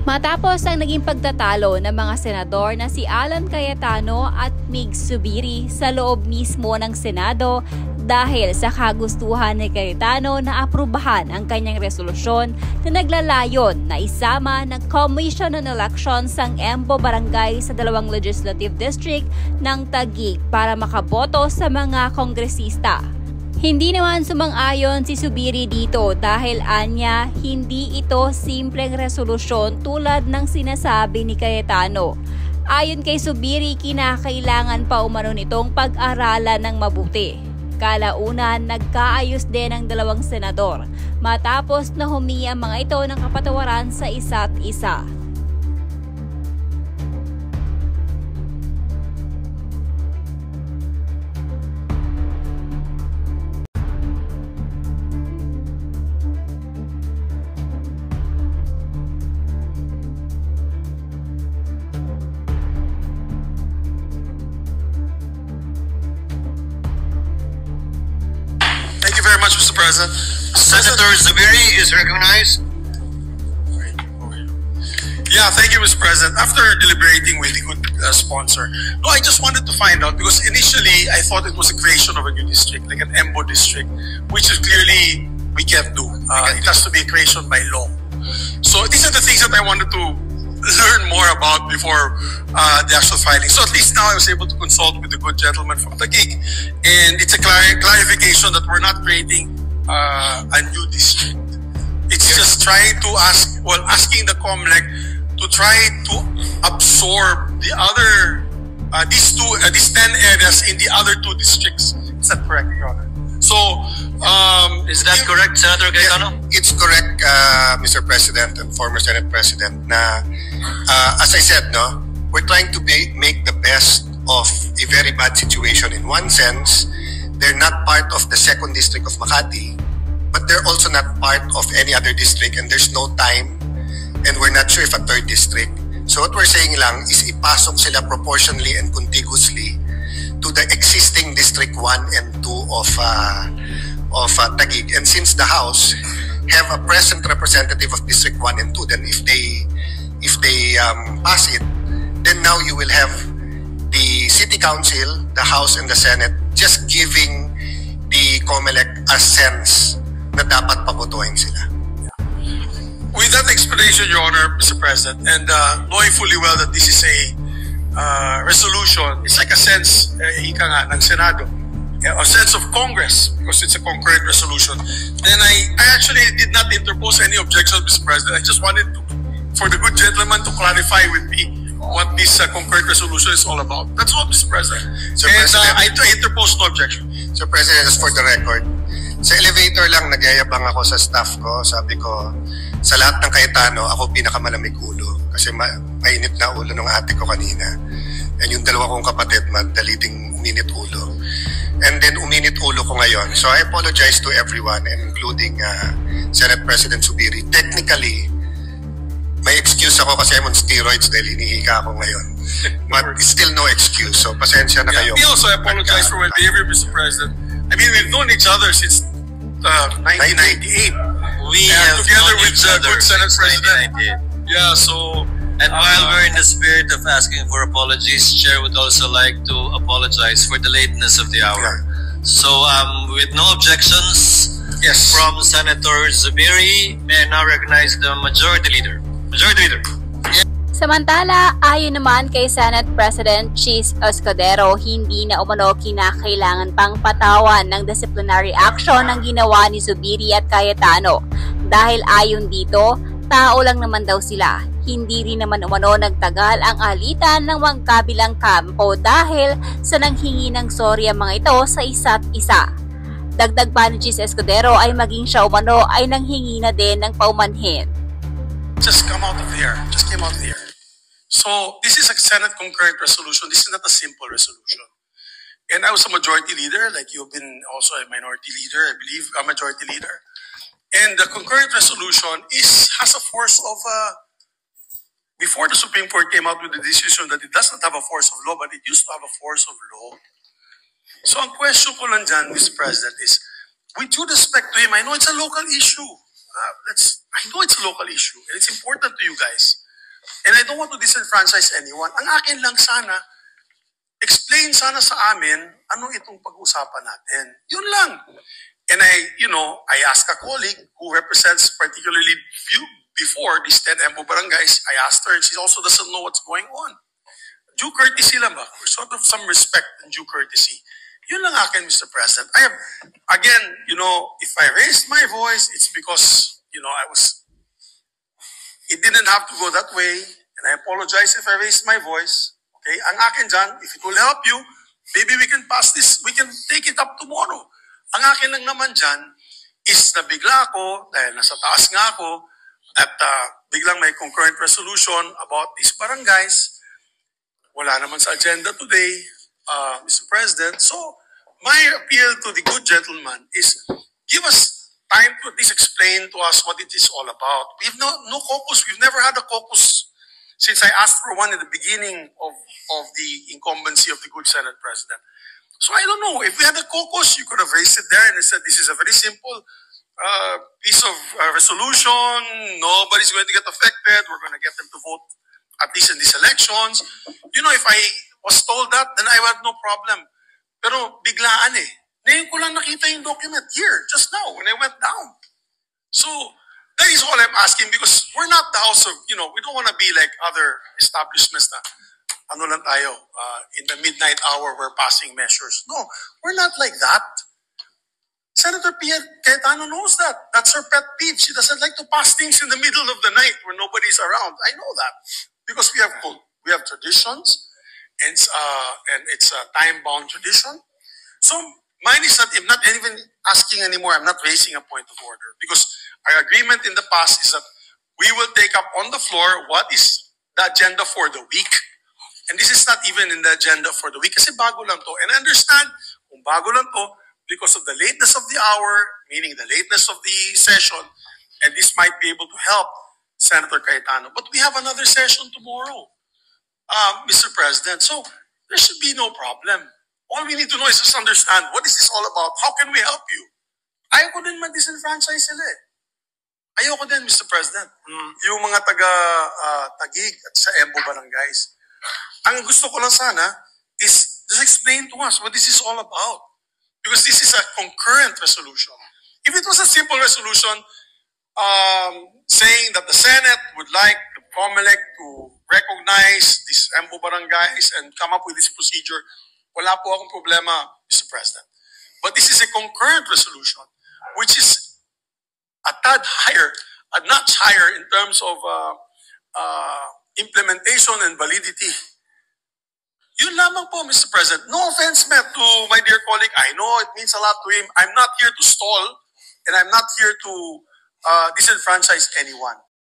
Matapos ang naging pagtatalo ng mga senador na si Alan Cayetano at Mig Zubiri sa loob mismo ng Senado dahil sa kagustuhan ni Cayetano na aprubahan ang kanyang resolusyon na naglalayon na isama ng Commission on Elections ang Embo Barangay sa 2 legislative district ng Taguig para makaboto sa mga kongresista. Hindi naman sumang-ayon si Zubiri dito dahil anya hindi ito simpleng resolusyon tulad ng sinasabi ni Cayetano. Ayon kay Zubiri, kinakailangan pa umano nitong pag-aralan ng mabuti. Kalaunan, nagkaayos din ang 2 senador matapos na humingi ang mga ito ng kapatawaran sa isa't isa. Very much, Mr. President. Senator Zubiri is recognized. Yeah, thank you, Mr. President. After deliberating with the good sponsor, no, I just wanted to find out because initially I thought it was a creation of a new district, like an EMBO district, which is clearly we can't do. It has to be a creation by law. So these are the things that I wanted to learn more about before the actual filing. So at least now I was able to consult with the good gentleman from Taguig, and it's a clarification that we're not creating a new district. It's just trying to asking the COMELEC to try to absorb the other these 10 areas in the other 2 districts. Is that correct, Your Honor? So, is that correct, Senator Cayetano? Yeah, it's correct, Mr. President and former Senate President. Na, as I said, no, we're trying to make the best of a very bad situation. In one sense, they're not part of the 2nd district of Makati, but they're also not part of any other district, and there's no time, and we're not sure if a 3rd district. So what we're saying lang is ipasok sila proportionally and contiguously to the existing District 1 and 2 of Taguig. And since the House have a present representative of District 1 and 2, then if they pass it, then now you will have the City Council, the House, and the Senate just giving the COMELEC a sense na dapat pabotohin sila. With that explanation, Your Honor, Mr. President, and knowing fully well that this is a resolution, it's like a sense, ika nga, ng Senado, a sense of Congress, because it's a concurrent resolution. Then I actually did not interpose any objection, Mr. President. I just wanted for the good gentleman to clarify with me what this concurrent resolution is all about. That's all, Mr. President. Sir President, I interposed no objection. Sir President, just for the record, sa elevator lang nagyayabang ako sa staff ko. Sabi ko, sa lahat ng Cayetano, ako pinakamalamig ulo. Kasi mainit na ulo ng ate ko kanina. And yung 2 kong kapatid, madaliting uminit ulo. And then uminit ulo ko ngayon. So I apologize to everyone, including Senate President Zubiri. Technically, may excuse ako kasi I'm on steroids dahil hinihika ako ngayon. But it's still no excuse. So pasensya na kayo. We also apologize for my behavior, Mr. President. I mean, we've known each other since 1998. We have together known with each other good Senate since President. 1998. Yeah, so... And while we're in the spirit of asking for apologies, Chair would also like to apologize for the lateness of the hour. Yeah. So, with no objections from Senator Zubiri, may I now recognize the Majority Leader. Majority Leader. Samantala, ayon naman kay Senate President Chis Escudero, hindi na umano kinakailangan pang patawan ng disciplinary action ang ginawa ni Zubiri at Cayetano. Dahil ayon dito, tao lang naman daw sila. Hindi rin naman umano nagtagal ang alitan ng magkabilang kampo dahil sa nanghingi ng sorry ang mga ito sa isa't isa. Dagdag pa ni Chis Escudero ay maging siya umano ay nanghingi na din ng paumanhin. Just come out of the air. Just came out of the air. So this is a Senate concurrent resolution. This is not a simple resolution. And I was a majority leader, like you've been also a minority leader, I believe, a majority leader. And the concurrent resolution has a force of, before the Supreme Court came out with the decision that it does not have a force of law, but it used to have a force of law. So ang question ko lang dyan, Mr. President, is, with due respect to him, I know it's a local issue. I know it's a local issue, and it's important to you guys. I don't want to disenfranchise anyone. Ang akin lang sana, explain sana sa amin ano itong pag-usapan natin. Yun lang. And I asked a colleague who represents particularly before these 10 MO barangays, I asked her and she also doesn't know what's going on. Due courtesy lang ba? Sort of some respect and due courtesy. Yun lang akin, Mr. President. I have, again, if I raised my voice, it's because, it didn't have to go that way. And I apologize if I raised my voice. Okay? Ang akin dyan, if it will help you, maybe we can pass this, we can take it up tomorrow. Ang akin lang naman dyan is nabigla ako, dahil nasa taas nga ako, at biglang may concurrent resolution about these barangays. Wala naman sa agenda today, Mr. President. So, my appeal to the good gentleman is give us time to at least explain to us what it is all about. We have no caucus. We've never had a caucus since I asked for one in the beginning of the incumbency of the good Senate President. So I don't know. If we had a caucus, you could have raised it there and said, this is a very simple piece of resolution. Nobody's going to get affected. We're going to get them to vote at least in these elections. If I was told that, then I had no problem. Pero biglaan eh. Ngayon ko lang nakita yung document here, just now, when I went down. So, that is all I'm asking because we're not the house of, we don't want to be like other establishments na, lang tayo, in the midnight hour we're passing measures. No, we're not like that. Senator Pia Cayetano knows that. That's her pet peeve. She doesn't like to pass things in the middle of the night when nobody's around. I know that. Because we have traditions, and it's a time-bound tradition. So mine is not, I'm not even asking anymore. I'm not raising a point of order because our agreement in the past is that we will take up on the floor what is the agenda for the week. And this is not even in the agenda for the week kasi bago lang to. And I understand kung bago lang to because of the lateness of the hour, meaning the lateness of the session, and this might be able to help Senator Cayetano. But we have another session tomorrow, Mr. President. So there should be no problem. All we need to know is just understand what is this all about? How can we help you? Ayoko din mag-disenfranchise sila eh. Ayoko din, Mr. President. Yung mga taga-Tagig at sa Embo barangays. Ang gusto ko lang sana is just explain to us what this is all about. Because this is a concurrent resolution. If it was a simple resolution saying that the Senate would like the COMELEC to recognize these Embo barangays and come up with this procedure, wala po akong problema, Mr. President. But this is a concurrent resolution, which is a tad higher, a notch higher in terms of implementation and validity. Yun lamang po, Mr. President. No offense meant to my dear colleague. I know it means a lot to him. I'm not here to stall, and I'm not here to disenfranchise anyone.